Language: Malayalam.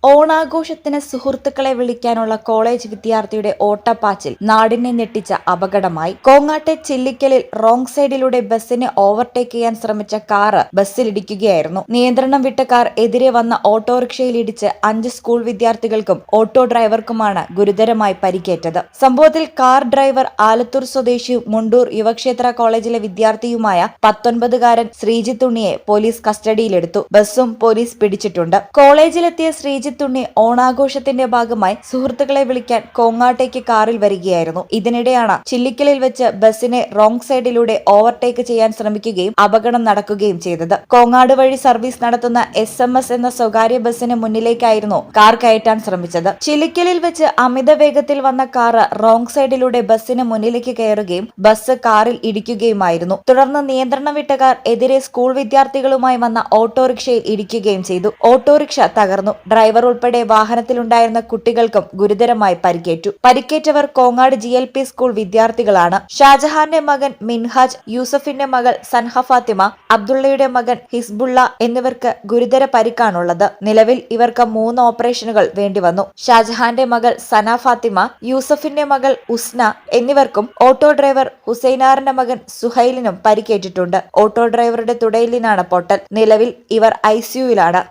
ഓണാഘോഷത്തിന് സുഹൃത്തുക്കളെ വിളിക്കാനുള്ള കോളേജ് വിദ്യാർത്ഥിയുടെ ഓട്ടപ്പാച്ചിൽ നാടിനെ ഞെട്ടിച്ച അപകടമായി. കോങ്ങാട്ടെ ചില്ലിക്കലിൽ റോങ് സൈഡിലൂടെ ബസ്സിനെ ഓവർടേക്ക് ചെയ്യാൻ ശ്രമിച്ച കാറ് ബസ്സിലിടിക്കുകയായിരുന്നു. നിയന്ത്രണം വിട്ട കാർ എതിരെ വന്ന ഓട്ടോറിക്ഷയിൽ ഇടിച്ച് 5 സ്കൂൾ വിദ്യാർത്ഥികൾക്കും ഓട്ടോ ഡ്രൈവർക്കുമാണ് ഗുരുതരമായി പരിക്കേറ്റത്. സംഭവത്തിൽ കാർ ഡ്രൈവർ ആലത്തൂർ സ്വദേശിയും മുണ്ടൂർ യുവക്ഷേത്ര കോളേജിലെ വിദ്യാർത്ഥിയുമായ 19-കാരൻ ശ്രീജിത്ത് ഉണ്ണിയെ പോലീസ് കസ്റ്റഡിയിലെടുത്തു. ബസ്സും പോലീസ് പിടിച്ചിട്ടുണ്ട്. കോളേജിലെത്തിയ ശ്രീജിത്ത് ഉണ്ണി ഓണാഘോഷത്തിന്റെ ഭാഗമായി സുഹൃത്തുക്കളെ വിളിക്കാൻ കോങ്ങാട്ടേക്ക് കാറിൽ വരികയായിരുന്നു. ഇതിനിടെയാണ് ചില്ലിക്കലിൽ വെച്ച് ബസ്സിനെ റോങ് സൈഡിലൂടെ ഓവർടേക്ക് ചെയ്യാൻ ശ്രമിക്കുകയും അപകടം നടക്കുകയും ചെയ്തത്. കോങ്ങാട് വഴി സർവീസ് നടത്തുന്ന SMS എന്ന സ്വകാര്യ ബസ്സിന് മുന്നിലേക്കായിരുന്നു കാർ കയറ്റാൻ ശ്രമിച്ചത്. ചില്ലിക്കലിൽ വെച്ച് അമിത വേഗത്തിൽ വന്ന കാർ റോങ് സൈഡിലൂടെ ബസ്സിന് മുന്നിലേക്ക് കയറുകയും ബസ് കാറിൽ ഇടിക്കുകയുമായിരുന്നു. തുടർന്ന് നിയന്ത്രണം വിട്ട കാർ എതിരെ സ്കൂൾ വിദ്യാർത്ഥികളുമായി വന്ന ഓട്ടോറിക്ഷയിൽ ഇടിക്കുകയും ചെയ്തു. ഓട്ടോറിക്ഷ തകർന്നു. ഡ്രൈവർ ഉൾപ്പെടെ വാഹനത്തിലുണ്ടായിരുന്ന കുട്ടികൾക്കും ഗുരുതരമായി പരിക്കേറ്റു. പരിക്കേറ്റവർ കോങ്ങാട് GLP സ്കൂൾ വിദ്യാർത്ഥികളാണ്. ഷാജഹാന്റെ മകൻ മിൻഹാജ്, യൂസഫിന്റെ മകൾ സൻഹ ഫാത്തിമ, അബ്ദുള്ളയുടെ മകൻ ഹിസ്ബുള്ള എന്നിവർക്ക് ഗുരുതര പരിക്കാണുള്ളത്. നിലവിൽ ഇവർക്ക് 3 ഓപ്പറേഷനുകൾ വേണ്ടിവന്നു. ഷാജഹാന്റെ മകൾ സന ഫാത്തിമ, യൂസഫിന്റെ മകൾ ഉസ്ന എന്നിവർക്കും ഓട്ടോ ഡ്രൈവർ ഹുസൈനാറിന്റെ മകൻ സുഹൈലിനും പരിക്കേറ്റിട്ടുണ്ട്. ഓട്ടോ ഡ്രൈവറുടെ തുടയിലിനാണ് പൊട്ടൽ. നിലവിൽ ഇവർ ICUവിലാണ്.